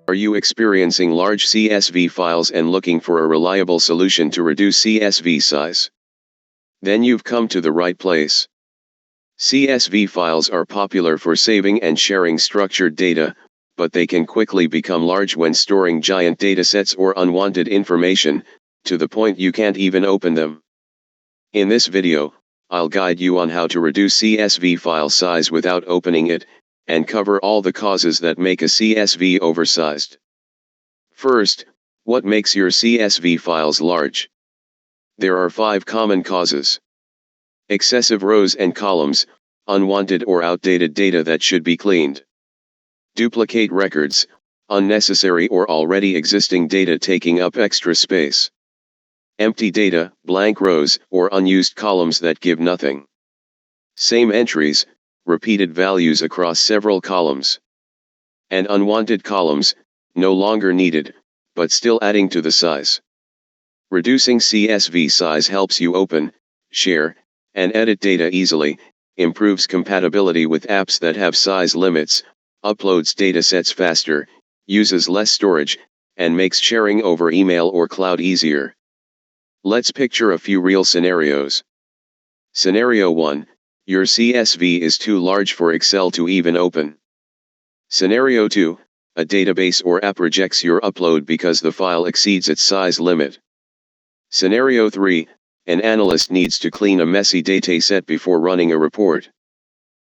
Are you experiencing large CSV files and looking for a reliable solution to reduce CSV size? Then you've come to the right place. CSV files are popular for saving and sharing structured data, but they can quickly become large when storing giant datasets or unwanted information, to the point you can't even open them. In this video, I'll guide you on how to reduce CSV file size without opening it, and cover all the causes that make a CSV oversized. First, what makes your CSV files large? There are 5 common causes. Excessive rows and columns, unwanted or outdated data that should be cleaned. Duplicate records, unnecessary or already existing data taking up extra space. Empty data, blank rows, or unused columns that give nothing. Same entries, repeated values across several columns. And unwanted columns, no longer needed, but still adding to the size. Reducing CSV size helps you open, share, and edit data easily, improves compatibility with apps that have size limits, uploads datasets faster, uses less storage, and makes sharing over email or cloud easier. Let's picture a few real scenarios. Scenario 1, your CSV is too large for Excel to even open. Scenario 2, a database or app rejects your upload because the file exceeds its size limit. Scenario 3, an analyst needs to clean a messy dataset before running a report.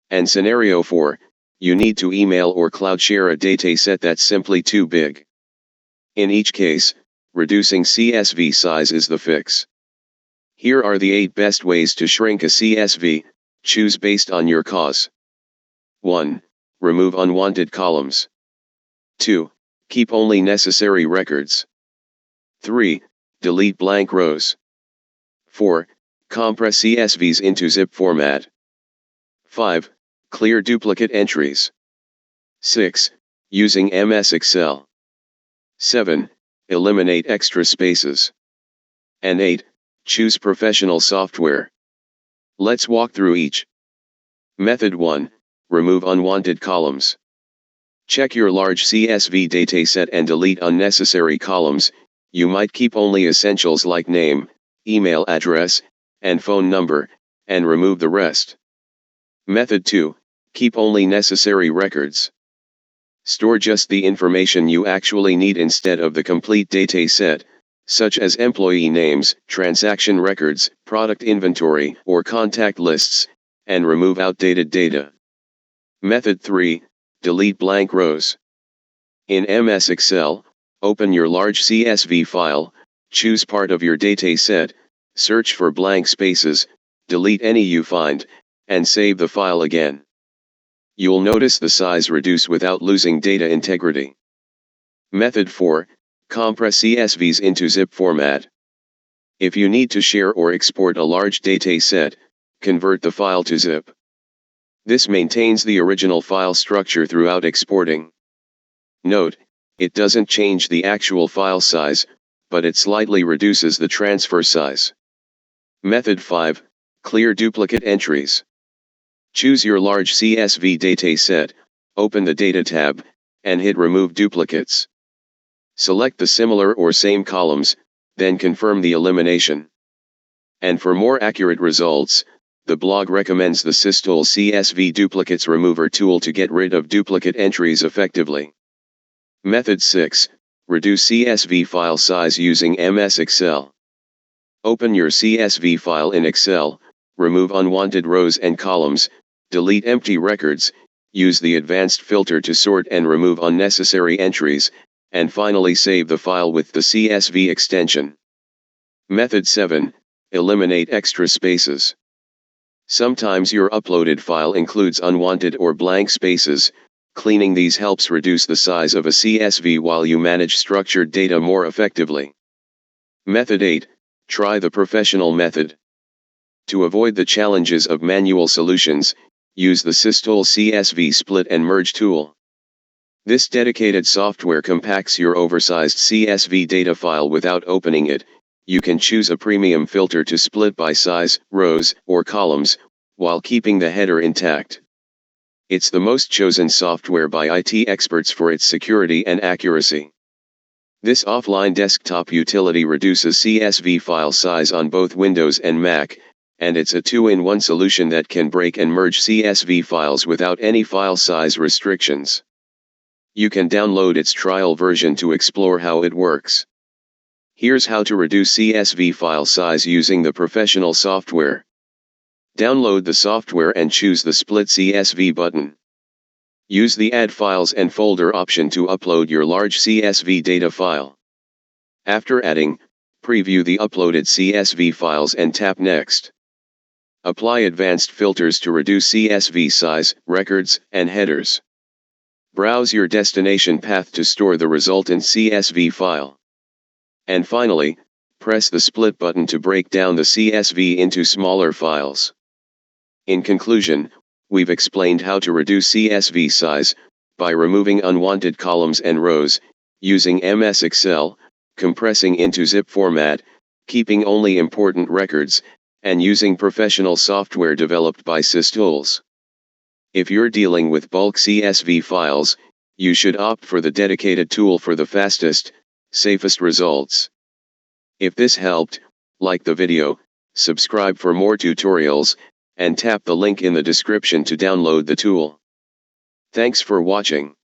And Scenario 4, you need to email or cloud share a dataset that's simply too big. In each case, reducing CSV size is the fix. Here are the 8 best ways to shrink a CSV, choose based on your cause. 1. Remove unwanted columns. 2. Keep only necessary records. 3. Delete blank rows. 4. Compress CSVs into zip format. 5. Clear duplicate entries. 6. Using MS Excel. 7. Eliminate extra spaces. And 8. Choose professional software. Let's walk through each. Method 1. Remove unwanted columns. Check your large CSV dataset and delete unnecessary columns. You might keep only essentials like name, email address, and phone number, and remove the rest. Method 2. Keep only necessary records. Store just the information you actually need instead of the complete dataset, such as employee names, transaction records, product inventory, or contact lists, and remove outdated data. Method 3. Delete blank rows. In MS Excel, open your large CSV file, choose part of your dataset, search for blank spaces, delete any you find, and save the file again. You'll notice the size reduce without losing data integrity. Method 4. Compress CSVs into zip format. If you need to share or export a large dataset, convert the file to zip. This maintains the original file structure throughout exporting. Note, it doesn't change the actual file size, but it slightly reduces the transfer size. Method 5. Clear duplicate entries. Choose your large CSV dataset, open the Data tab, and hit Remove Duplicates. Select the similar or same columns, then confirm the elimination. And for more accurate results, the blog recommends the SysTools CSV Duplicates Remover tool to get rid of duplicate entries effectively. Method 6. Reduce CSV file size using MS Excel. Open your CSV file in Excel, remove unwanted rows and columns, delete empty records, use the advanced filter to sort and remove unnecessary entries, and finally save the file with the CSV extension. Method 7. Eliminate extra spaces. Sometimes your uploaded file includes unwanted or blank spaces. Cleaning these helps reduce the size of a CSV while you manage structured data more effectively. Method 8. Try the professional method. To avoid the challenges of manual solutions, use the SysTools CSV Split and Merge tool. This dedicated software compacts your oversized CSV data file without opening it. You can choose a premium filter to split by size, rows, or columns, while keeping the header intact. It's the most chosen software by IT experts for its security and accuracy. This offline desktop utility reduces CSV file size on both Windows and Mac, and it's a two-in-one solution that can break and merge CSV files without any file size restrictions. You can download its trial version to explore how it works. Here's how to reduce CSV file size using the professional software. Download the software and choose the Split CSV button. Use the Add Files and Folder option to upload your large CSV data file. After adding, preview the uploaded CSV files and tap Next. Apply advanced filters to reduce CSV size, records, and headers. Browse your destination path to store the resultant CSV file. And finally, press the Split button to break down the CSV into smaller files. In conclusion, we've explained how to reduce CSV size by removing unwanted columns and rows, using MS Excel, compressing into zip format, keeping only important records, and using professional software developed by SysTools. If you're dealing with bulk CSV files, you should opt for the dedicated tool for the fastest, safest results. If this helped, like the video, subscribe for more tutorials, and tap the link in the description to download the tool. Thanks for watching.